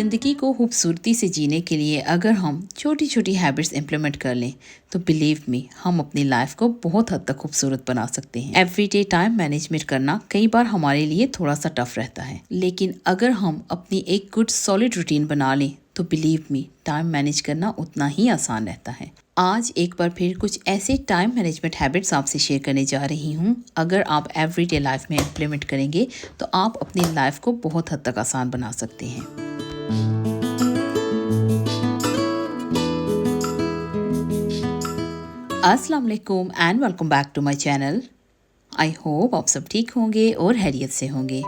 ज़िंदगी को खूबसूरती से जीने के लिए अगर हम छोटी छोटी हैबिट्स इम्प्लीमेंट कर लें तो बिलीव मी हम अपनी लाइफ को बहुत हद तक खूबसूरत बना सकते हैं। एवरीडे टाइम मैनेजमेंट करना कई बार हमारे लिए थोड़ा सा टफ रहता है, लेकिन अगर हम अपनी एक गुड सॉलिड रूटीन बना लें तो बिलीव मी टाइम मैनेज करना उतना ही आसान रहता है। आज एक बार फिर कुछ ऐसे टाइम मैनेजमेंट हैबिट्स आपसे शेयर करने जा रही हूँ। अगर आप एवरीडे लाइफ में इम्प्लीमेंट करेंगे तो आप अपनी लाइफ को बहुत हद तक आसान बना सकते हैं। अस्सलाम वालेकुम and welcome back to my channel. I hope आप सब ठीक होंगे और खैरियत से होंगे।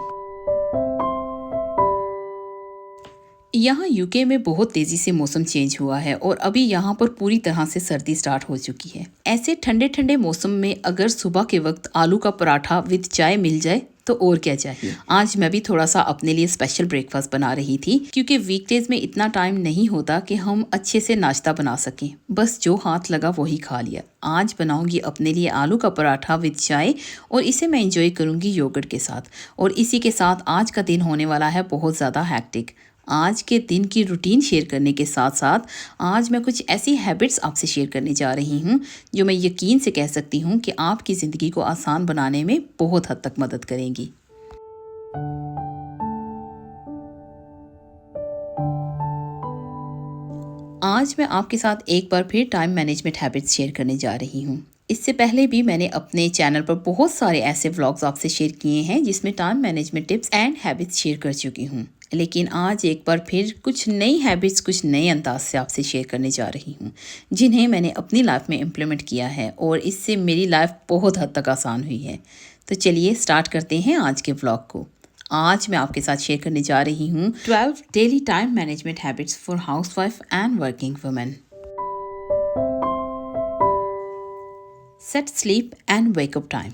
यहाँ यूके में बहुत तेज़ी से मौसम चेंज हुआ है और अभी यहाँ पर पूरी तरह से सर्दी स्टार्ट हो चुकी है। ऐसे ठंडे ठंडे मौसम में अगर सुबह के वक्त आलू का पराठा विद चाय मिल जाए तो और क्या चाहिए। आज मैं भी थोड़ा सा अपने लिए स्पेशल ब्रेकफास्ट बना रही थी क्योंकि वीकडेज में इतना टाइम नहीं होता कि हम अच्छे से नाश्ता बना सकें। बस जो हाथ लगा वही खा लिया। आज बनाऊंगी अपने लिए आलू का पराठा विद चाय और इसे मैं इंजॉय करूंगी योगर्ट के साथ। और इसी के साथ आज का दिन होने वाला है बहुत ज़्यादा हैक्टिक। आज के दिन की रूटीन शेयर करने के साथ साथ आज मैं कुछ ऐसी हैबिट्स आपसे शेयर करने जा रही हूँ जो मैं यकीन से कह सकती हूँ कि आपकी ज़िंदगी को आसान बनाने में बहुत हद तक मदद करेंगी। आज मैं आपके साथ एक बार फिर टाइम मैनेजमेंट हैबिट्स शेयर करने जा रही हूँ। इससे पहले भी मैंने अपने चैनल पर बहुत सारे ऐसे व्लॉग्स आपसे शेयर किए हैं जिसमें time management tips and habits share कर चुकी हूँ, लेकिन आज एक बार फिर कुछ नई हैबिट्स कुछ नए अंदाज से आपसे शेयर करने जा रही हूँ जिन्हें मैंने अपनी लाइफ में इम्प्लीमेंट किया है और इससे मेरी लाइफ बहुत हद तक आसान हुई है। तो चलिए स्टार्ट करते हैं आज के व्लॉग को। आज मैं आपके साथ शेयर करने जा रही हूँ 12 daily time management habits for housewife and working women. Set sleep and wake up time.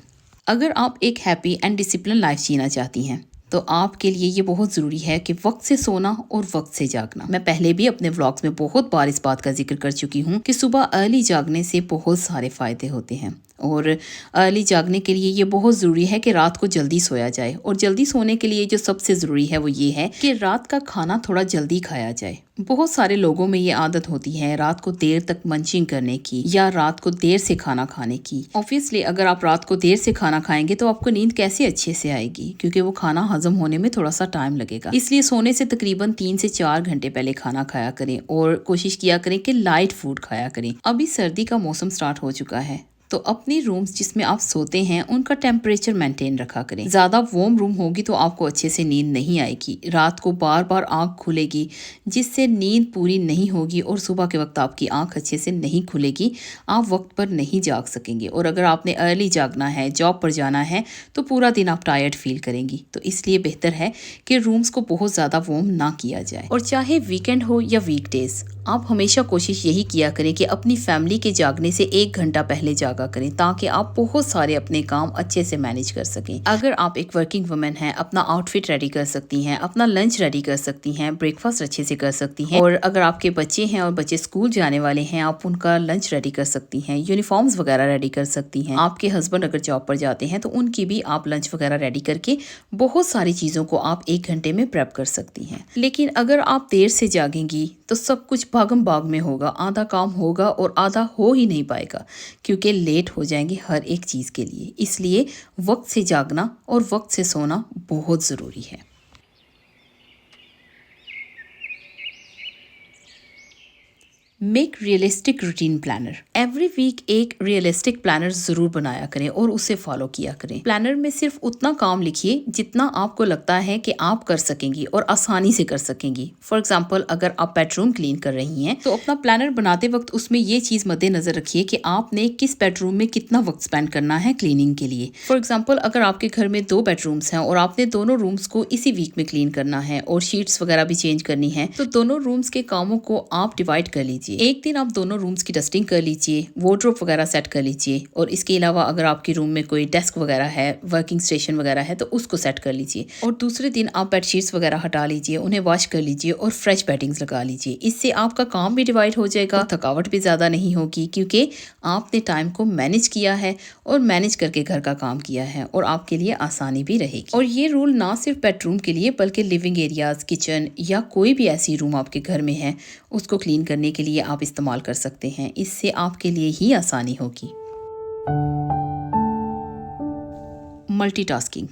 अगर आप एक हैप्पी एंड डिसिप्लिन लाइफ जीना चाहती हैं तो आपके लिए ये बहुत ज़रूरी है कि वक्त से सोना और वक्त से जागना। मैं पहले भी अपने व्लॉग्स में बहुत बार इस बात का जिक्र कर चुकी हूँ कि सुबह अर्ली जागने से बहुत सारे फ़ायदे होते हैं और अर्ली जागने के लिए ये बहुत ज़रूरी है कि रात को जल्दी सोया जाए। और जल्दी सोने के लिए जो सबसे ज़रूरी है वो ये है कि रात का खाना थोड़ा जल्दी खाया जाए। बहुत सारे लोगों में ये आदत होती है रात को देर तक मंचिंग करने की या रात को देर से खाना खाने की। ऑब्वियसली अगर आप रात को देर से खाना खाएंगे तो आपको नींद कैसे अच्छे से आएगी, क्योंकि वो खाना हजम होने में थोड़ा सा टाइम लगेगा। इसलिए सोने से तकरीबन 3 से 4 घंटे पहले खाना खाया करें और कोशिश किया करें कि लाइट फूड खाया करें। अभी सर्दी का मौसम स्टार्ट हो चुका है तो अपनी रूम्स जिसमें आप सोते हैं उनका टेम्परेचर मेंटेन रखा करें। ज़्यादा वार्म रूम होगी तो आपको अच्छे से नींद नहीं आएगी। रात को बार बार आँख खुलेगी जिससे नींद पूरी नहीं होगी और सुबह के वक्त आपकी आँख अच्छे से नहीं खुलेगी, आप वक्त पर नहीं जाग सकेंगे। और अगर आपने अर्ली जागना है, जॉब पर जाना है तो पूरा दिन आप टायर्ड फील करेंगी। तो इसलिए बेहतर है कि रूम्स को बहुत ज़्यादा वार्म ना किया जाए। और चाहे वीकेंड हो या वीकडेज, आप हमेशा कोशिश यही किया करें कि अपनी फैमिली के जागने से 1 घंटा पहले जागा करें ताकि आप बहुत सारे अपने काम अच्छे से मैनेज कर सकें। अगर आप एक वर्किंग वुमेन हैं, अपना आउटफिट रेडी कर सकती हैं, अपना लंच रेडी कर सकती हैं, ब्रेकफास्ट अच्छे से कर सकती हैं। और अगर आपके बच्चे हैं और बच्चे स्कूल जाने वाले हैं, आप उनका लंच रेडी कर सकती हैं, यूनिफॉर्म्स वगैरह रेडी कर सकती हैं। आपके हस्बैंड अगर जॉब पर जाते हैं तो उनकी भी आप लंच वगैरह रेडी करके बहुत सारी चीज़ों को आप 1 घंटे में प्रेप कर सकती हैं। लेकिन अगर आप देर से जागेंगी तो सब कुछ भागम भाग में होगा, आधा काम होगा और आधा हो ही नहीं पाएगा क्योंकि लेट हो जाएंगे हर एक चीज़ के लिए। इसलिए वक्त से जागना और वक्त से सोना बहुत ज़रूरी है। Make realistic routine planner. Every week एक रियलिस्टिक प्लानर जरूर बनाया करें और उसे फॉलो किया करें। प्लानर में सिर्फ उतना काम लिखिए जितना आपको लगता है कि आप कर सकेंगी और आसानी से कर सकेंगी। फॉर एग्जाम्पल अगर आप बेडरूम क्लीन कर रही हैं तो अपना प्लानर बनाते वक्त उसमें ये चीज मद्देनजर रखिए कि आपने किस बेडरूम में कितना वक्त स्पेंड करना है क्लीनिंग के लिए। फॉर एग्जाम्पल अगर आपके घर में 2 बेडरूम्स हैं और आपने दोनों रूम्स को इसी वीक में क्लीन करना है और शीट्स वगैरह भी चेंज करनी है तो दोनों रूम्स के कामों को आप डिवाइड कर लीजिए। लीजिए। एक दिन आप दोनों रूम्स की डस्टिंग कर लीजिए, वार्डरोब वगैरह सेट कर लीजिए और इसके अलावा अगर आपके रूम में कोई डेस्क वगैरह है, वर्किंग स्टेशन वगैरह है तो उसको सेट कर लीजिए। और दूसरे दिन आप बेडशीट्स वगैरह हटा लीजिए, उन्हें वॉश कर लीजिए और फ्रेश बेडिंग्स लगा लीजिए। इससे आपका काम भी डिवाइड हो जाएगा, थकावट भी ज़्यादा नहीं होगी क्योंकि आपने टाइम को मैनेज किया है और मैनेज करके घर का काम किया है और आपके लिए आसानी भी रहेगी। और ये रूल ना सिर्फ बेडरूम के लिए बल्कि लिविंग एरियाज, किचन या कोई भी ऐसी रूम आपके घर में है उसको क्लीन करने के लिए आप इस्तेमाल कर सकते हैं। इससे आपके लिए ही आसानी होगी। मल्टीटास्किंग।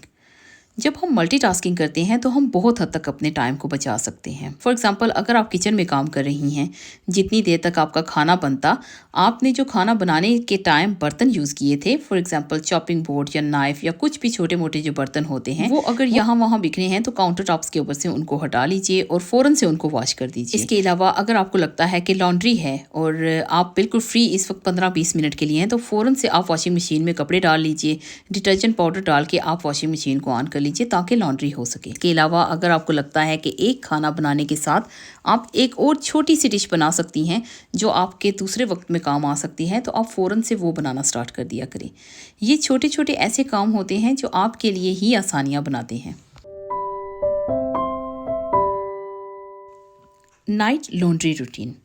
जब हम मल्टीटास्किंग करते हैं तो हम बहुत हद तक अपने टाइम को बचा सकते हैं। फॉर एग्जांपल, अगर आप किचन में काम कर रही हैं, जितनी देर तक आपका खाना बनता, आपने जो खाना बनाने के टाइम बर्तन यूज़ किए थे, फॉर एग्जांपल चॉपिंग बोर्ड या नाइफ या कुछ भी छोटे मोटे जो बर्तन होते हैं, वो अगर यहाँ वहाँ बिखरे हैं तो काउंटर टॉप्स के ऊपर से उनको हटा लीजिए और फ़ौरन से उनको वॉश कर दीजिए। इसके अलावा अगर आपको लगता है कि लॉन्ड्री है और आप बिल्कुल फ्री इस वक्त 15-20 मिनट के लिए हैं तो फ़ौरन से आप वॉशिंग मशीन में कपड़े डाल लीजिए, डिटर्जेंट पाउडर डाल के आप वॉशिंग मशीन को ऑन कर लीजिए ताकि लॉन्ड्री हो सके। इसके अलावा अगर आपको लगता है कि एक खाना बनाने के साथ आप एक और छोटी सी डिश बना सकती हैं जो आपके दूसरे वक्त में काम आ सकती है तो आप फ़ौरन से वो बनाना स्टार्ट कर दिया करें। ये छोटे छोटे ऐसे काम होते हैं जो आपके लिए ही आसानियाँ बनाते हैं। Night laundry routine.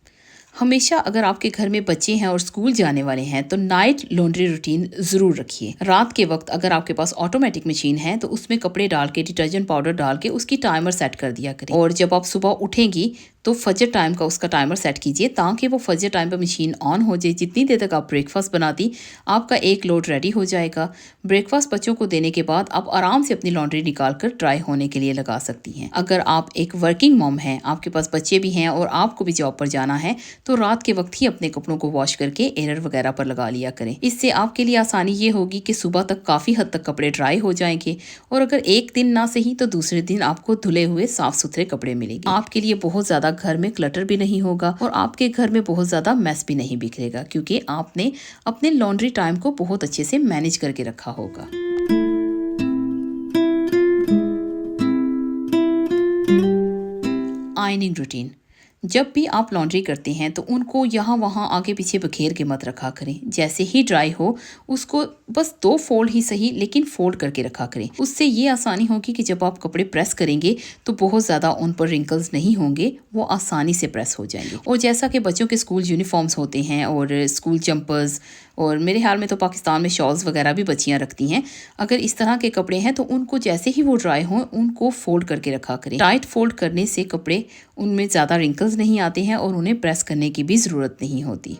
हमेशा अगर आपके घर में बच्चे हैं और स्कूल जाने वाले हैं तो नाइट लॉन्ड्री रूटीन ज़रूर रखिए। रात के वक्त अगर आपके पास ऑटोमेटिक मशीन है तो उसमें कपड़े डाल के, डिटर्जेंट पाउडर डाल के उसकी टाइमर सेट कर दिया करें। और जब आप सुबह उठेंगी तो फजर टाइम का उसका टाइमर सेट कीजिए ताकि वो फजर टाइम पर मशीन ऑन हो जाए। जितनी देर तक आप ब्रेकफास्ट बनाती, आपका एक लोड रेडी हो जाएगा। ब्रेकफास्ट बच्चों को देने के बाद आप आराम से अपनी लॉन्ड्री निकाल कर ड्राई होने के लिए लगा सकती हैं। अगर आप एक वर्किंग मॉम हैं, आपके पास बच्चे भी हैं और आपको भी जॉब पर जाना है तो रात के वक्त ही अपने कपड़ों को वॉश करके एयर वगैरह पर लगा लिया करें। इससे आपके लिए आसानी ये होगी कि सुबह तक काफ़ी हद तक कपड़े ड्राई हो जाएंगे और अगर एक दिन ना सही तो दूसरे दिन आपको धुले हुए साफ सुथरे कपड़े मिलेंगे। आपके लिए बहुत ज़्यादा घर में क्लटर भी नहीं होगा और आपके घर में बहुत ज़्यादा मैस भी नहीं बिखरेगा क्योंकि आपने अपने लॉन्ड्री टाइम को बहुत अच्छे से मैनेज करके रखा होगा। Ironing routine. जब भी आप लॉन्ड्री करते हैं तो उनको यहाँ वहाँ आगे पीछे बखेर के मत रखा करें। जैसे ही ड्राई हो उसको बस 2 फोल्ड ही सही लेकिन फोल्ड करके रखा करें। उससे ये आसानी होगी कि जब आप कपड़े प्रेस करेंगे तो बहुत ज़्यादा उन पर रिंकल्स नहीं होंगे, वो आसानी से प्रेस हो जाएंगे। और जैसा कि बच्चों के स्कूल यूनिफॉर्म्स होते हैं और स्कूल जंपर्स और मेरे ख्याल में तो पाकिस्तान में शॉल्स वगैरह भी बच्चियाँ रखती हैं, अगर इस तरह के कपड़े हैं तो उनको जैसे ही वो ड्राई हों उनको फोल्ड करके रखा करें। टाइट फोल्ड करने से कपड़े उनमें ज़्यादा रिंकल्स नहीं आते हैं और उन्हें प्रेस करने की भी ज़रूरत नहीं होती।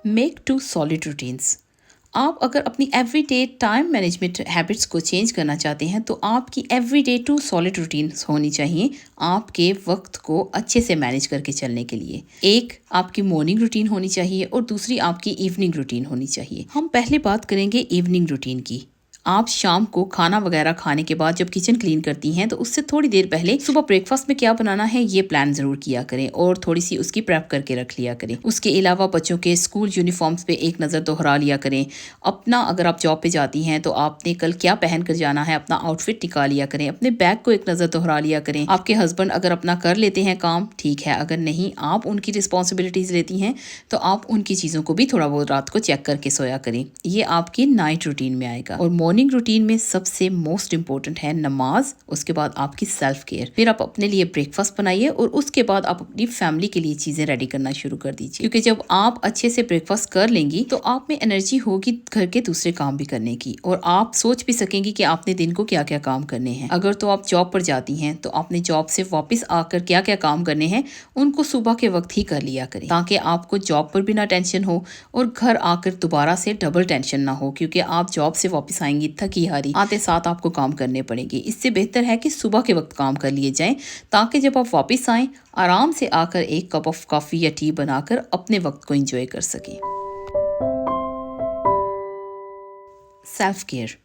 Make 2 solid routines. आप अगर अपनी एवरीडे टाइम मैनेजमेंट हैबिट्स को चेंज करना चाहते हैं तो आपकी एवरीडे 2 सॉलिड रूटीन्स होनी चाहिए आपके वक्त को अच्छे से मैनेज करके चलने के लिए। एक आपकी मॉर्निंग रूटीन होनी चाहिए और दूसरी आपकी इवनिंग रूटीन होनी चाहिए। हम पहले बात करेंगे इवनिंग रूटीन की। आप शाम को खाना वगैरह खाने के बाद जब किचन क्लीन करती हैं तो उससे थोड़ी देर पहले सुबह ब्रेकफास्ट में क्या बनाना है ये प्लान ज़रूर किया करें और थोड़ी सी उसकी प्रेप करके रख लिया करें। उसके अलावा बच्चों के स्कूल यूनिफॉर्म्स पे एक नज़र दोहरा लिया करें। अपना अगर आप जॉब पे जाती हैं तो आपने कल क्या पहन कर जाना है अपना आउटफिट निकाल लिया करें। अपने बैग को एक नज़र दोहरा लिया करें। आपके हस्बैंड अगर अपना कर लेते हैं काम ठीक है, अगर नहीं आप उनकी रिस्पॉन्सिबिलिटीज़ लेती हैं तो आप उनकी चीज़ों को भी थोड़ा बहुत रात को चेक करके सोया करें। ये आपकी नाइट रूटीन में आएगा। और मॉर्निंग रूटीन में सबसे मोस्ट इंपॉर्टेंट है नमाज, उसके बाद आपकी सेल्फ केयर। फिर आप अपने लिए ब्रेकफास्ट बनाइए और उसके बाद आप अपनी फैमिली के लिए चीज़ें रेडी करना शुरू कर दीजिए, क्योंकि जब आप अच्छे से ब्रेकफास्ट कर लेंगी तो आप में एनर्जी होगी घर के दूसरे काम भी करने की और आप सोच भी सकेंगी कि आपने दिन को क्या क्या काम करने हैं। अगर तो आप जॉब पर जाती हैं तो आपने जॉब से वापस आकर क्या क्या काम करने हैं उनको सुबह के वक्त ही कर लिया करें, ताकि आपको जॉब पर भी ना टेंशन हो और घर आकर दोबारा से डबल टेंशन ना हो, क्योंकि आप जॉब से वापस आएंगी थकी हारी, आते साथ आपको काम करने पड़ेंगे। इससे बेहतर है कि सुबह के वक्त काम कर लिए जाएं, ताकि जब आप वापस आएं आराम से आकर एक कप ऑफ कॉफ़ी या टी बनाकर अपने वक्त को एंजॉय कर सकें। Self care.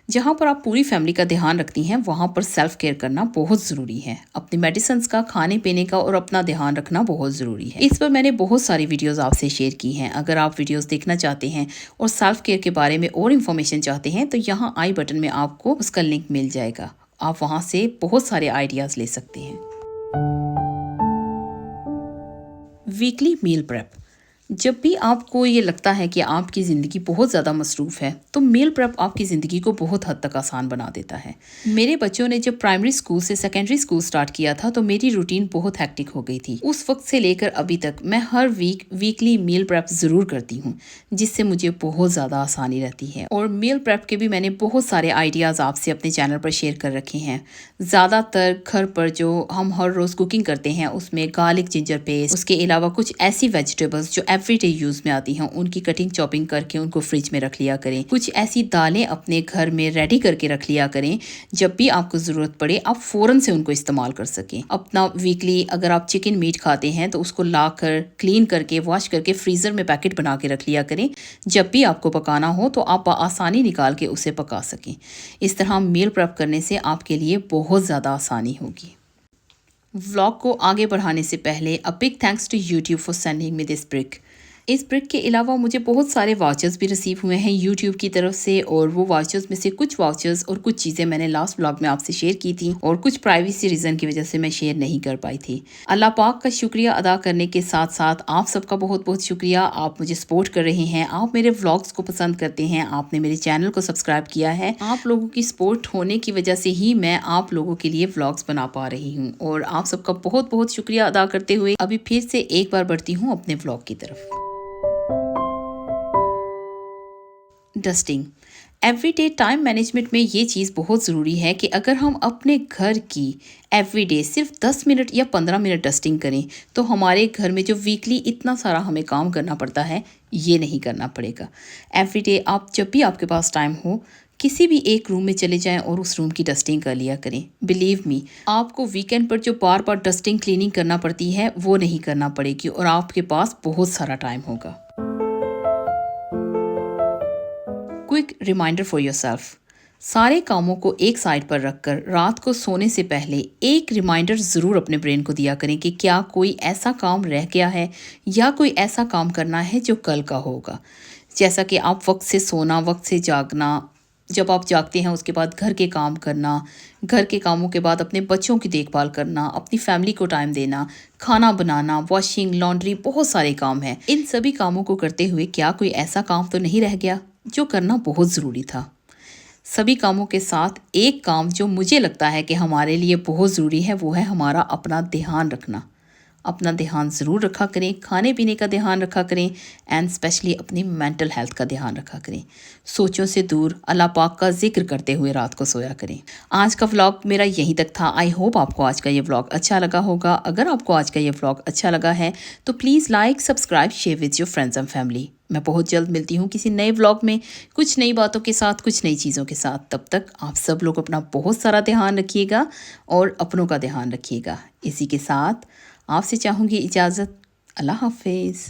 जहाँ पर आप पूरी फैमिली का ध्यान रखती हैं वहाँ पर सेल्फ केयर करना बहुत ज़रूरी है। अपनी मेडिसिन्स का, खाने पीने का और अपना ध्यान रखना बहुत ज़रूरी है। इस पर मैंने बहुत सारी वीडियोस आपसे शेयर की हैं। अगर आप वीडियोस देखना चाहते हैं और सेल्फ केयर के बारे में और इन्फॉर्मेशन चाहते हैं तो यहाँ आई बटन में आपको उसका लिंक मिल जाएगा। आप वहाँ से बहुत सारे आइडियाज़ ले सकते हैं। Weekly meal prep. जब भी आपको ये लगता है कि आपकी ज़िंदगी बहुत ज़्यादा मसरूफ़ है, तो मील प्रेप आपकी ज़िंदगी को बहुत हद तक आसान बना देता है। मेरे बच्चों ने जब प्राइमरी स्कूल से सेकेंडरी स्कूल स्टार्ट किया था, तो मेरी रूटीन बहुत हैक्टिक हो गई थी। उस वक्त से लेकर अभी तक मैं हर वीकली मील प्रेप ज़रूर करती हूँ, जिससे मुझे बहुत ज़्यादा आसानी रहती है। और मील प्रेप के भी मैंने बहुत सारे आइडियाज़ आपसे अपने चैनल पर शेयर कर रखे हैं। ज़्यादातर घर पर जो हम हर रोज़ कुकिंग करते हैं, उसमें गार्लिक जिंजर पेस्ट, उसके अलावा कुछ ऐसी वेजिटेबल्स जो एवरीडे यूज में आती हैं, उनकी कटिंग चॉपिंग करके उनको फ्रिज में रख लिया करें। कुछ ऐसी दालें अपने घर में रेडी करके रख लिया करें, जब भी आपको ज़रूरत पड़े आप फ़ौरन से उनको इस्तेमाल कर सकें। अपना वीकली अगर आप चिकन मीट खाते हैं तो उसको लाकर क्लीन करके वॉश करके फ्रीज़र में पैकेट बना के रख लिया करें। जब भी आपको पकाना हो तो आप आसानी निकाल के उसे पका सकें। इस तरह मील प्रेप करने से आपके लिए बहुत ज़्यादा आसानी होगी। व्लॉग को आगे बढ़ाने से पहले a big thanks to YouTube for sending me this brick. इस ब्रिक के अलावा मुझे बहुत सारे वाउचर्स भी रिसीव हुए हैं यूट्यूब की तरफ से, और वो वाउचर्स में से कुछ वाउचर्स और कुछ चीज़ें मैंने लास्ट व्लॉग में आपसे शेयर की थी, और कुछ प्राइवेसी रीज़न की वजह से मैं शेयर नहीं कर पाई थी। अल्लाह पाक का शुक्रिया अदा करने के साथ साथ आप सबका बहुत बहुत शुक्रिया। आप मुझे सपोर्ट कर रहे हैं, आप मेरे व्लॉग्स को पसंद करते हैं, आपने मेरे चैनल को सब्सक्राइब किया है। आप लोगों की सपोर्ट होने की वजह से ही मैं आप लोगों के लिए व्लॉग्स बना पा रही हूँ, और आप सबका बहुत बहुत शुक्रिया अदा करते हुए अभी फिर से एक बार बढ़ती हूँ अपने व्लॉग की तरफ। डस्टिंग। एवरीडे टाइम मैनेजमेंट में ये चीज़ बहुत ज़रूरी है कि अगर हम अपने घर की एवरीडे सिर्फ 10 मिनट या 15 मिनट डस्टिंग करें, तो हमारे घर में जो वीकली इतना सारा हमें काम करना पड़ता है, ये नहीं करना पड़ेगा। एवरीडे आप जब भी आपके पास टाइम हो, किसी भी एक रूम में चले जाएं और उस रूम की डस्टिंग कर लिया करें। बिलीव मी, आपको वीकेंड पर जो बार बार डस्टिंग क्लीनिंग करना पड़ती है, वो नहीं करना पड़ेगी, और आपके पास बहुत सारा टाइम होगा। Quick reminder for yourself. सारे कामों को एक साइड पर रखकर रात को सोने से पहले एक रिमाइंडर ज़रूर अपने ब्रेन को दिया करें कि क्या कोई ऐसा काम रह गया है या कोई ऐसा काम करना है जो कल का होगा। जैसा कि आप वक्त से सोना, वक्त से जागना, जब आप जागते हैं उसके बाद घर के काम करना, घर के कामों के बाद अपने बच्चों की देखभाल करना, अपनी फैमिली को टाइम देना, खाना बनाना, वॉशिंग, लॉन्ड्री, बहुत सारे काम हैं। इन सभी कामों को करते हुए क्या कोई ऐसा काम तो नहीं रह गया जो करना बहुत ज़रूरी था। सभी कामों के साथ एक काम जो मुझे लगता है कि हमारे लिए बहुत ज़रूरी है, वो है हमारा अपना ध्यान रखना। अपना ध्यान ज़रूर रखा करें, खाने पीने का ध्यान रखा करें, एंड स्पेशली अपनी मेंटल हेल्थ का ध्यान रखा करें। सोचों से दूर अल्लाह पाक का जिक्र करते हुए रात को सोया करें। आज का व्लॉग मेरा यहीं तक था। आई होप आपको आज का ये व्लॉग अच्छा लगा होगा। अगर आपको आज का ये व्लॉग अच्छा लगा है तो please like, subscribe, share with your friends and family. मैं बहुत जल्द मिलती हूँ किसी नए व्लॉग में, कुछ नई बातों के साथ, कुछ नई चीज़ों के साथ। तब तक आप सब लोग अपना बहुत सारा ध्यान रखिएगा और अपनों का ध्यान रखिएगा। इसी के साथ आपसे चाहूँगी इजाज़त। अल्लाह हाफिज़।